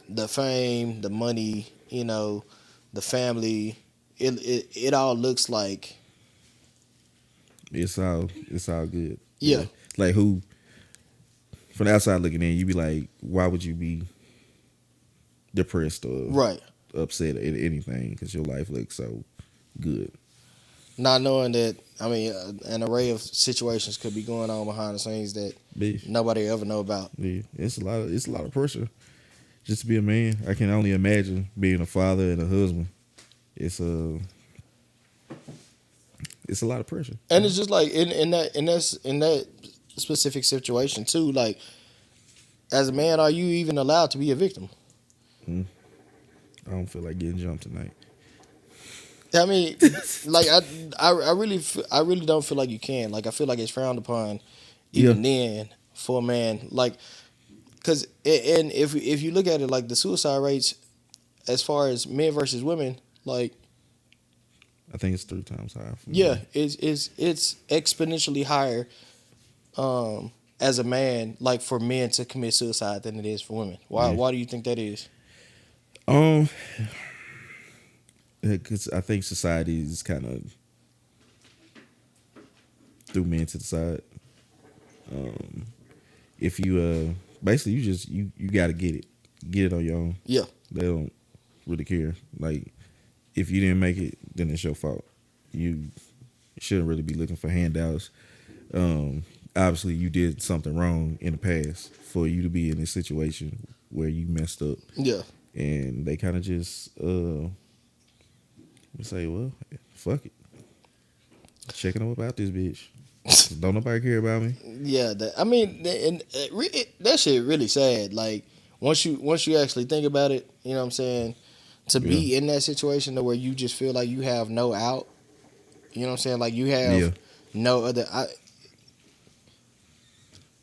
the fame, the money, you know, the family, it all looks like it's all good. Yeah. Like, who, from the outside looking in, you be like, why would you be depressed or right, upset at anything? Because your life looks so good. Not knowing that, I mean, an array of situations could be going on behind the scenes that nobody ever know about. Yeah, it's a lot of pressure just to be a man. I can only imagine being a father and a husband. It's a lot of pressure. And it's just like in that specific situation too, like, as a man, are you even allowed to be a victim? I don't feel like getting jumped tonight. I mean, like, I really don't feel like you can. Like, I feel like it's frowned upon even then for a man. Like, because, and if you look at it, like, the suicide rates as far as men versus women, like, I think it's 3 times higher. Yeah, it's exponentially higher as a man, like, for men to commit suicide than it is for women. Why do you think that is? Because I think society is kind of threw men to the side. If you basically you got to get it on your own. Yeah, they don't really care. Like, if you didn't make it, then it's your fault. You shouldn't really be looking for handouts. Obviously, you did something wrong in the past for you to be in this situation where you messed up. Yeah. and they kind of just say, well, fuck it, checking up about this bitch. Don't nobody care about me. Yeah, that shit really sad. Like once you actually think about it, you know what I'm saying. To be in that situation to where you just feel like you have no out, you know what I'm saying. Like you have no other.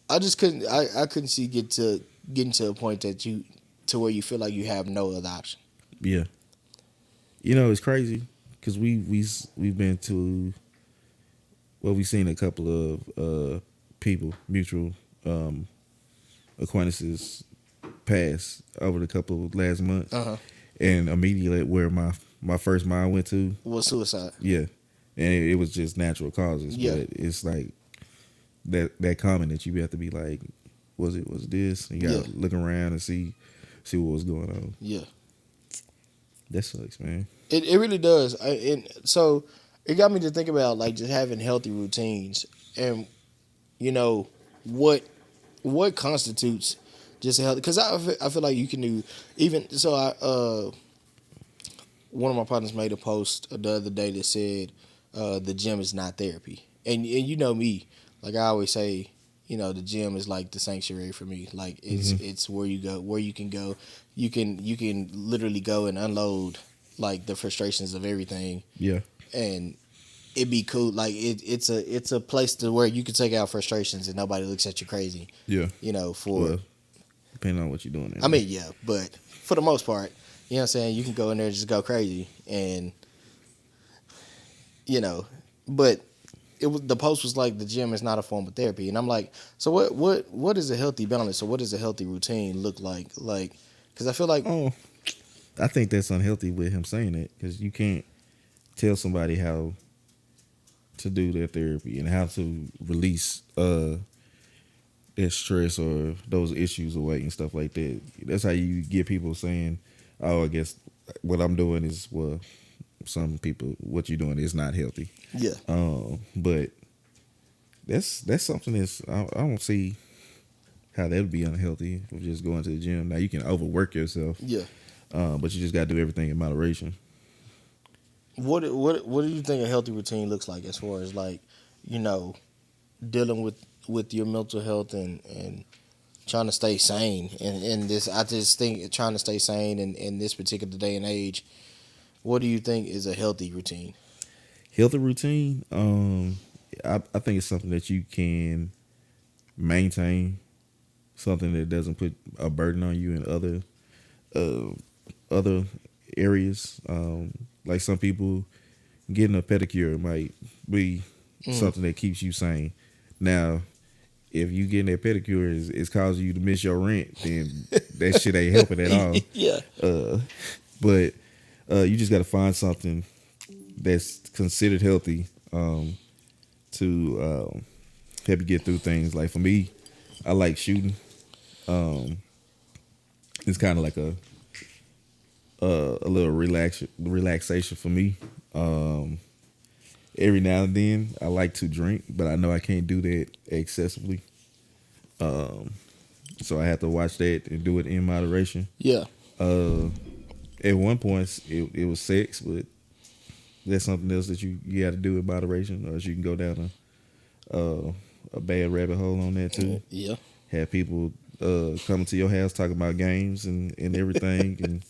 I just couldn't. I couldn't see getting to a point to where you feel like you have no other option. Yeah, it's crazy because we've been to. Well, we've seen a couple of people, mutual acquaintances, pass over the couple of last months, and immediately where my first mind went to was suicide. Yeah, and it was just natural causes. Yeah, but it's like that comment that you have to be like, was it this? And you gotta look around and see what was going on. Yeah, that sucks, man. It really does. And so it got me to think about like just having healthy routines and what constitutes just a healthy, because I feel like you can do even so. One of my partners made a post the other day that said the gym is not therapy, and you know me, like I always say, the gym is like the sanctuary for me. Like it's where you go, where you can go, you can literally go and unload like the frustrations of everything. Yeah, and it'd be cool. Like it's a place to where you can take out frustrations and nobody looks at you crazy. Yeah, depending on what you're doing. There, I mean, yeah, but for the most part, you know what I'm saying, you can go in there and just go crazy, and but the post was like the gym is not a form of therapy, and I'm like, so what is a healthy balance? So what does a healthy routine look like? Like, because I feel like I think that's unhealthy with him saying that, because you can't tell somebody how to do their therapy and how to release their stress or those issues away and stuff like that. That's how you get people saying, oh, I guess what I'm doing is, well, some people, what you're doing is not healthy. Yeah. But that's something I don't see how that would be unhealthy for just going to the gym. Now, you can overwork yourself. Yeah. But you just got to do everything in moderation. What do you think a healthy routine looks like as far as like, dealing with your mental health and trying to stay sane in this? I just think trying to stay sane in this particular day and age. What do you think is a healthy routine? Healthy routine, I think it's something that you can maintain, something that doesn't put a burden on you in other areas. Like some people, getting a pedicure might be something that keeps you sane. Now, if you getting that pedicure is causing you to miss your rent, then that shit ain't helping at all. Yeah. But you just got to find something that's considered healthy to help you get through things. Like for me, I like shooting. It's kind of like a little relaxation for me. Every now and then, I like to drink, but I know I can't do that excessively. So I have to watch that and do it in moderation. Yeah. At one point, it was sex, but that's something else that you got to do in moderation, or else you can go down a bad rabbit hole on that too. Yeah. Have people coming to your house talking about games and everything, and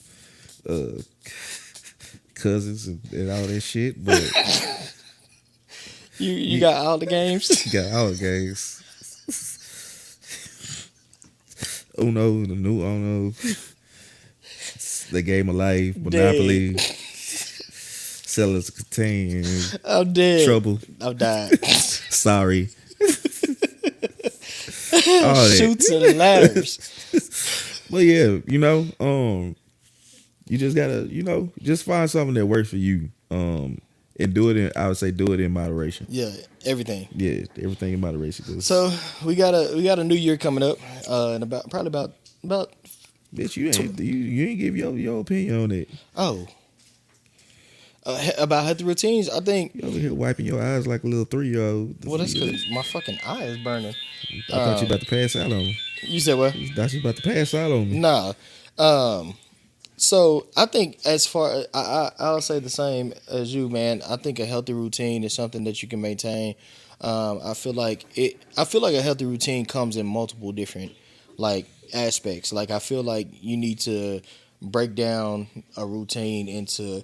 cousins and all that shit. But you got all the games. Got all the games. Uno, the new Uno, the Game of Life, Monopoly, Sellers of Catan. I'm dead. Trouble. I'm died. Sorry. Shoots and ladders. Well, yeah, you just gotta, just find something that works for you. And do it in moderation. Yeah, everything. Yeah, everything in moderation. So we got a new year coming up, and about. Bitch, you ain't give your opinion on it. Oh. About healthy routines, I think. You over here wiping your eyes like a little 3-year-old. Well, that's because my fucking eye is burning. I thought you about to pass out on me. You said what? I thought you about to pass out on me. Nah. So I think as far I'll say the same as you, man. I think a healthy routine is something that you can maintain. I feel like a healthy routine comes in multiple different like aspects. Like I feel like you need to break down a routine into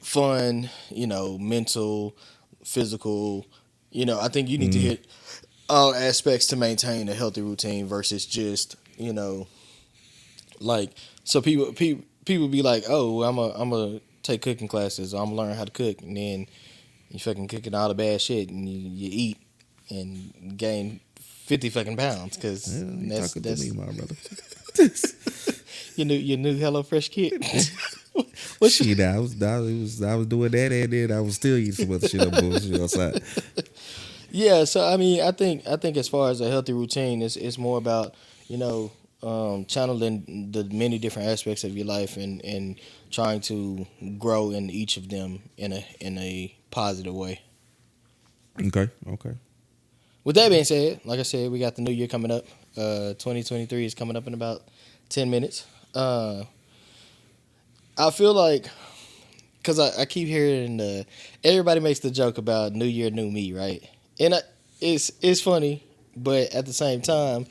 fun, mental, physical. I think you need to hit all aspects to maintain a healthy routine versus just like so people be like, oh, I'm a take cooking classes, or I'm gonna learn how to cook, and then you fucking cooking all the bad shit, and you eat and gain 50 fucking pounds because that's to me, my brother. your new HelloFresh kit. Shit, I was doing that, and then I was still eating some other shit on bullshit outside. Yeah, so I mean, I think as far as a healthy routine, it's more about channeling the many different aspects of your life and trying to grow in each of them in a positive way. Okay. With that being said, like I said, we got the new year coming up. 2023 is coming up in about 10 minutes. I feel like, because I keep hearing everybody makes the joke about New Year, New Me, right? And it's funny, but at the same time,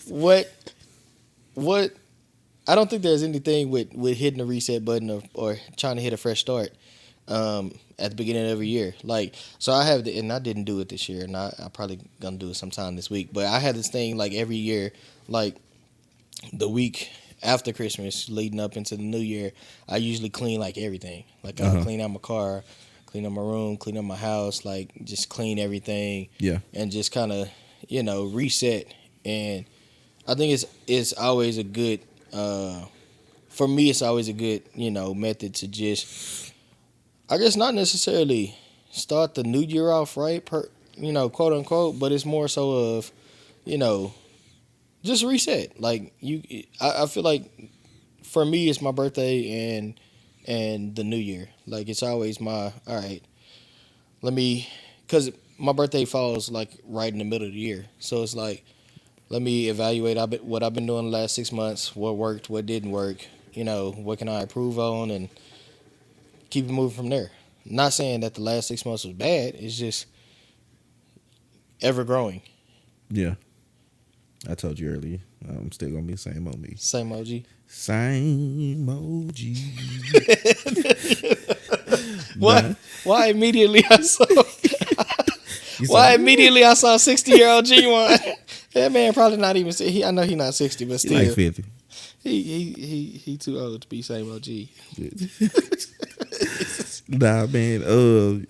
what I don't think there's anything with hitting the reset button or trying to hit a fresh start at the beginning of every year. Like, so I have and I didn't do it this year, and I probably gonna do it sometime this week. But I had this thing like every year, like the week after Christmas, leading up into the New Year, I usually clean like everything. Like I'll clean out my car, clean up my room, clean up my house, like just clean everything. Yeah. And just kind of reset. And I think it's always a good. For me, it's always a good, method to just, I guess, not necessarily start the new year off right, quote unquote, but it's more so of, just reset. Like I feel like for me, it's my birthday and the new year. Like it's always all right. Because my birthday falls like right in the middle of the year, so it's like, let me evaluate what I've been doing the last 6 months, what worked, what didn't work, what can I improve on, and keep it moving from there. Not saying that the last 6 months was bad, it's just ever growing. Yeah. I told you earlier, I'm still going to be the same old me. Same OG. Same OG. Why immediately I saw... immediately I saw 60-year-old G1? That man probably not even. I know he's not 60, but still, like 50. He too old to be same OG. Nah, man.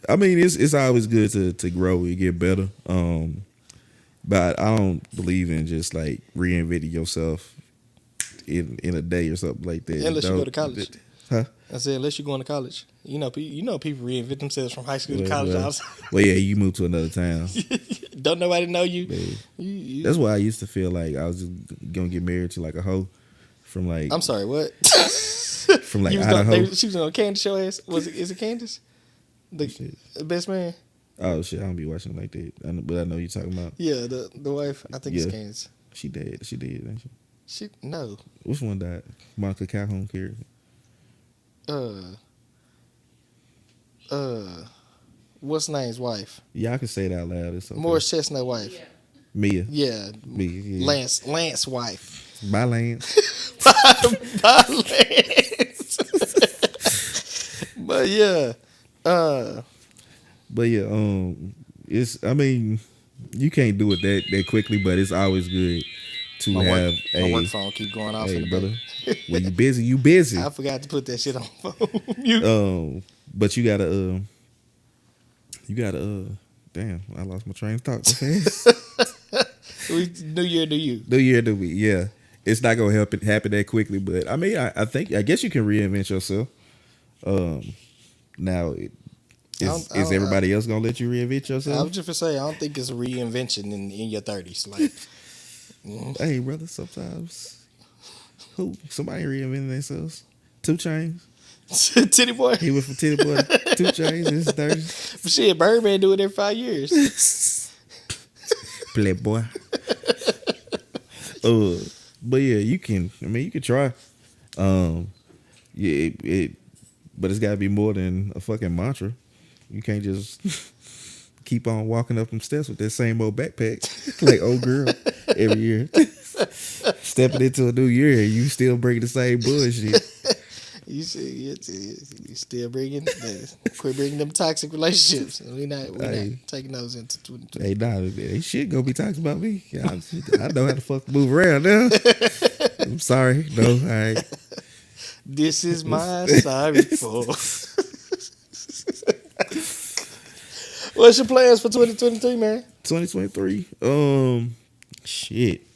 I mean, it's always good to grow and get better. But I don't believe in just like reinventing yourself in a day or something like that. Unless you go to college. Huh? I said, unless you're going to college. People reinvent themselves from high school to college. Well, yeah, you moved to another town. Don't nobody know you. That's why I used to feel like I was just gonna get married to like a hoe from like. I'm sorry, what? From like Idaho. She was gonna Candace show ass. Is it Candace? The best man. Oh shit! I don't be watching like that, but I know you're talking about. Yeah, the wife. I think it's Candace. She did, didn't she? No. Which one died? Monica Calhoun carried. What's name's wife? Yeah, I can say it out loud. It's okay. Morris Chestnut wife. Mia. Yeah. Mia. Yeah. Lance wife. Bye, Lance. Bye, Lance. But yeah. But yeah, it's. I mean, you can't do it that quickly, but it's always good to have my work phone keep going off. Hey, brother, when you busy, you busy. I forgot to put that shit on phone. But you gotta. Damn, I lost my train of thought so fast. New year, do you? New year, do we? Yeah, it's not gonna happen that quickly, but I mean, I guess you can reinvent yourself. Now, is everybody else gonna let you reinvent yourself? I was just gonna say, I don't think it's a reinvention in your 30s. Like, hey, brother, sometimes somebody reinvented themselves. 2 Chainz. Titty Boy. He went from Titty Boy to 2 Chainz in his 30s. But shit, Birdman do it every 5 years. Playboy. But yeah, you can. I mean, you can try. Yeah, but it's got to be more than a fucking mantra. You can't just keep on walking up them steps with that same old backpack like old girl every year. Stepping into a new year, you still bring the same bullshit. You still quit bringing them toxic relationships. We not taking those into 2020. Hey, they shit gonna be toxic about me. I know how to fuck move around now. I'm sorry. No, all right. This is my sorry for. What's your plans for 2023, man? 2023. Shit.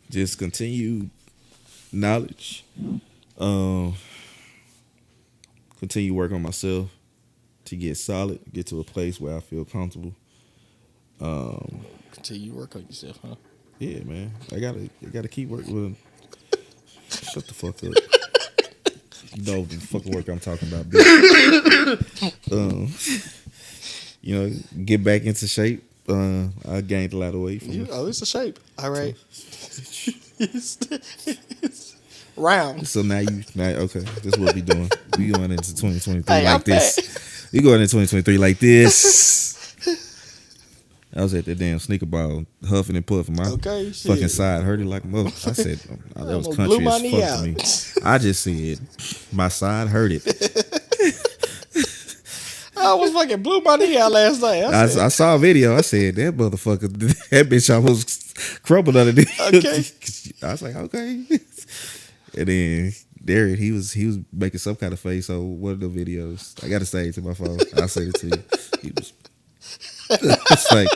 Just continue knowledge. Continue work on myself to get solid, get to a place where I feel comfortable. Continue work on yourself, huh? Yeah, man. I gotta keep working with. Shut the fuck up. You know the fucking work I'm talking about, bitch. Get back into shape. I gained a lot of weight. It's a shape. All right. It's round. So now okay. This is what we doing. We going into 2023 like this. We going into 2023 like this. I was at that damn sneaker ball, huffing and puffing. My fucking side hurted like a mother. I said that was country as fuck to me. I just said my side hurted. I almost fucking blew my knee out last night. I saw a video. I said that motherfucker, that bitch almost crumbled underneath. Okay. I was like, okay. And then Derek, he was making some kind of face on one of the videos. I gotta say it to my phone. I'll say it to you. He was. It's like.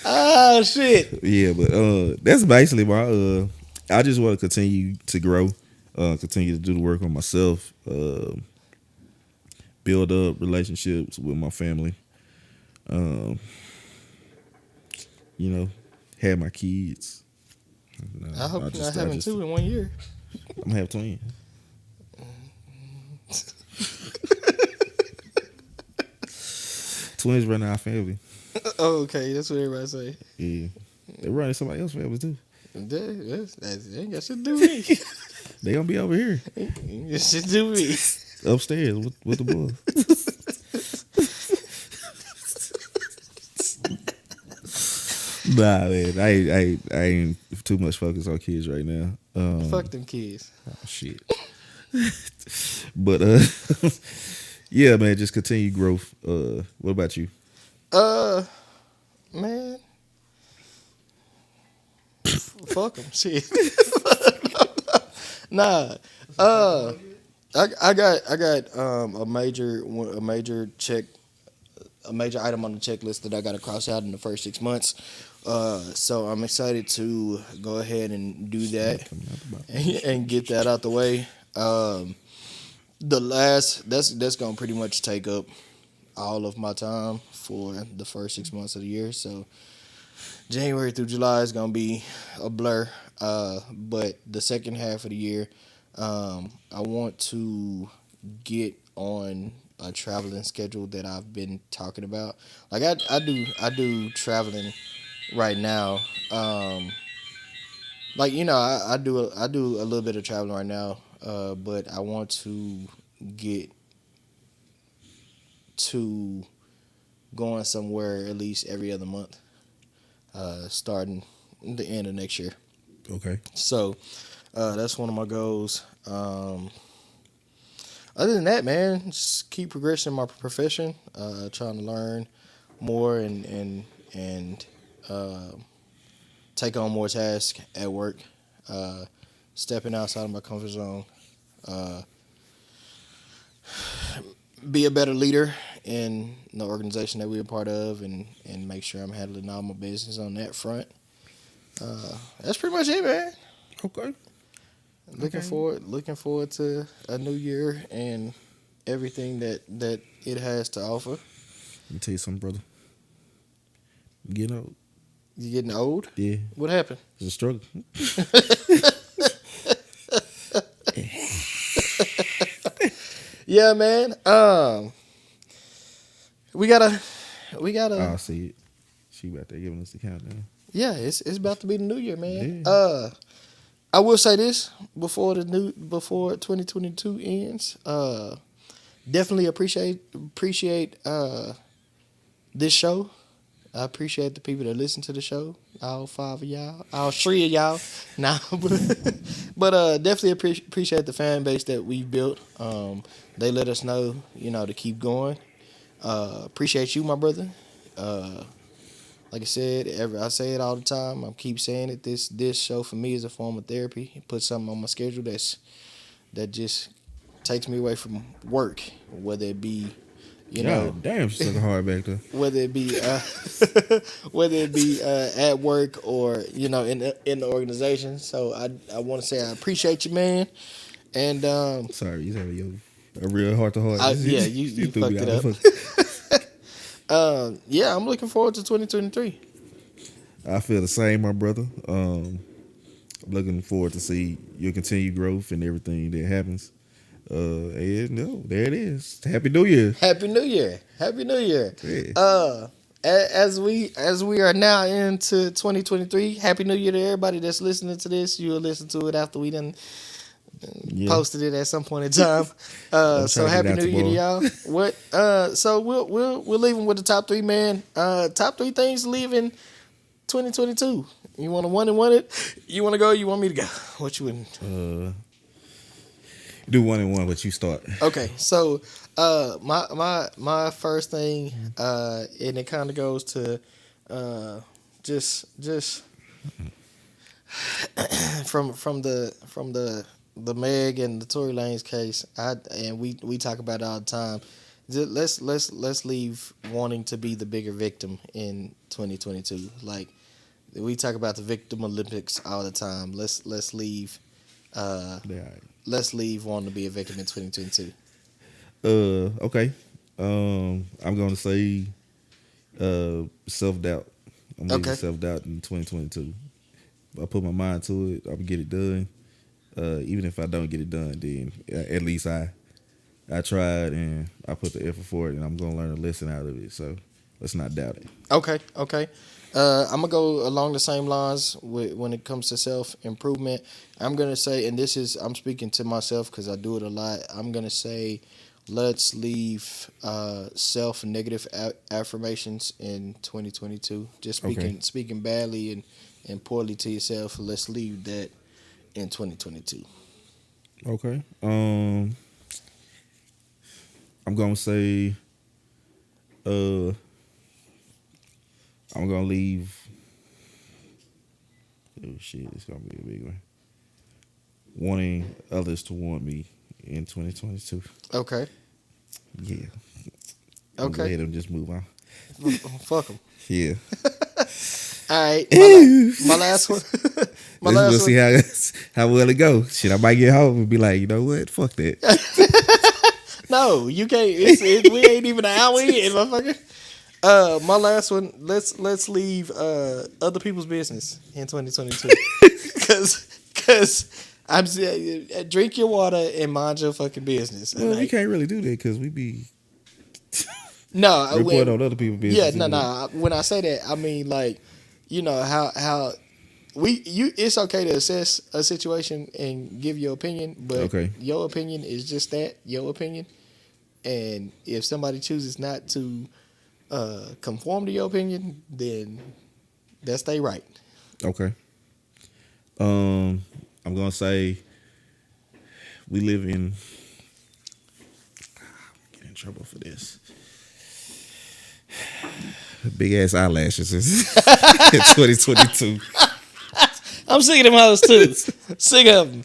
Oh shit. Yeah, but that's basically my. I just want to continue to grow, continue to do the work on myself, build up relationships with my family. Have my kids. I hope you're not having two in 1 year. I'm gonna have twins. Twins running our family. Oh, okay, that's what everybody say. Yeah, they running somebody else's family too. That ain't got shit to do with me. They gonna be over here. Ain't got shit to do with me. Upstairs with the boys. Nah, man, I ain't too much focused on kids right now. Fuck them kids. Oh shit. But yeah, man, just continue growth. What about you? Man, fuck them. Shit. Nah. I got a major item on the checklist that I got to cross out in the first 6 months. So I'm excited to go ahead and do that and get that out the way. That's gonna pretty much take up all of my time for the first 6 months of the year. So January through July is gonna be a blur. But the second half of the year, I want to get on a traveling schedule that I've been talking about. Like I do traveling right now. I do a little bit of traveling right now. But I want to get to going somewhere at least every other month, starting the end of next year. Okay. So that's one of my goals. Other than that, man, just keep progressing in my profession, trying to learn more and take on more tasks at work, stepping outside of my comfort zone, be a better leader in the organization that we're a part of, and make sure I'm handling all my business on that front. That's pretty much it, man. Okay. Looking forward to a new year and everything that it has to offer. Let me tell you something, brother. I'm getting old. You getting old? Yeah. What happened? It's a struggle. Yeah, man. We gotta. I see it. She about there giving us the countdown. Yeah, it's about to be the new year, man. Yeah. I will say this before 2022 ends. Definitely appreciate this show. I appreciate the people that listen to the show. All 5 of y'all, all 3 of y'all. Nah, but definitely appreciate the fan base that we've built. They let us know, to keep going. Appreciate you, my brother. Like I said, I say it all the time. I keep saying it. This show for me is a form of therapy. It puts something on my schedule that just takes me away from work, whether it be. Damn, she's looking hard back there. Whether it be at work or in the organization. So I want to say I appreciate you, man. And sorry, you having a real heart to heart. Yeah, you fucked it up. Yeah, I'm looking forward to 2023. I feel the same, my brother. I'm looking forward to see your continued growth and everything that happens. And there it is. Happy New Year. Happy New Year. Happy New Year. Yeah. As we are now into 2023, Happy New Year to everybody that's listening to this. You'll listen to it after we done posted it at some point in time. So Happy New Year to y'all. What? So we'll leave them with the top 3, man. Top 3 things to leave in 2022. You want to 1 and 1 it? You want to go? You want me to go? What you would? Do 1 and 1, but you start. Okay, so my first thing, and it kind of goes to just from the Meg and the Tory Lanez case. We talk about it all the time. Let's leave wanting to be the bigger victim in 2022. Like we talk about the victim Olympics all the time. Let's leave. Let's leave wanting to be a victim in 2022. Okay. I'm going to say self-doubt. I'm leaving self-doubt in 2022. I put my mind to it. I'm going to get it done. Even if I don't get it done, then at least I tried and I put the effort for it, and I'm going to learn a lesson out of it. So let's not doubt it. Okay. I'm going to go along the same lines when it comes to self-improvement. I'm going to say, and I'm speaking to myself because I do it a lot, I'm going to say let's leave self-negative affirmations in 2022. Just speaking badly and poorly to yourself, let's leave that in 2022. Okay. I'm going to say I'm going to leave. Oh, shit. It's going to be a big one. Wanting others to want me in 2022. Okay. Yeah. Okay. Let them just move on. Fuck them. Yeah. All right. My last one. Let's see how well it goes. Shit, I might get home and be like, you know what? Fuck that. No, you can't. We ain't even an hour in, motherfucker. My last one. Let's leave other people's business in 2022. Because I'm saying, drink your water and mind your fucking business. Well, we can't really do that because we be report on other people's business. Yeah, no. When I say that, I mean like, how it's okay to assess a situation and give your opinion, but your opinion is just that, your opinion. And if somebody chooses not to conform to your opinion, then that's their right. Okay. I'm gonna say we live in. I'm getting in trouble for this. Big ass eyelashes in 2022. I'm sick of them hoes too. Sick of them.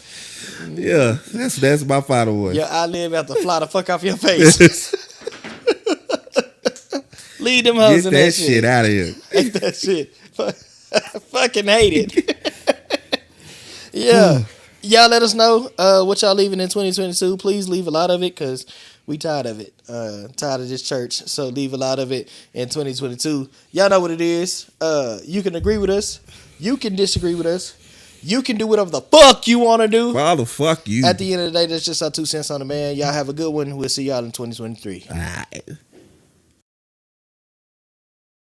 Yeah, that's my final one. Your eyelid about to fly the fuck off your face. Leave them hoes in that shit. Get that shit out of here. Hate that shit. Fucking hate it. Yeah. Y'all let us know what y'all leaving in 2022. Please leave a lot of it because we tired of it. Tired of this church. So leave a lot of it in 2022. Y'all know what it is. You can agree with us. You can disagree with us. You can do whatever the fuck you want to do. Why the fuck you? At the end of the day, that's just our 2 cents on the man. Y'all have a good one. We'll see y'all in 2023. All right.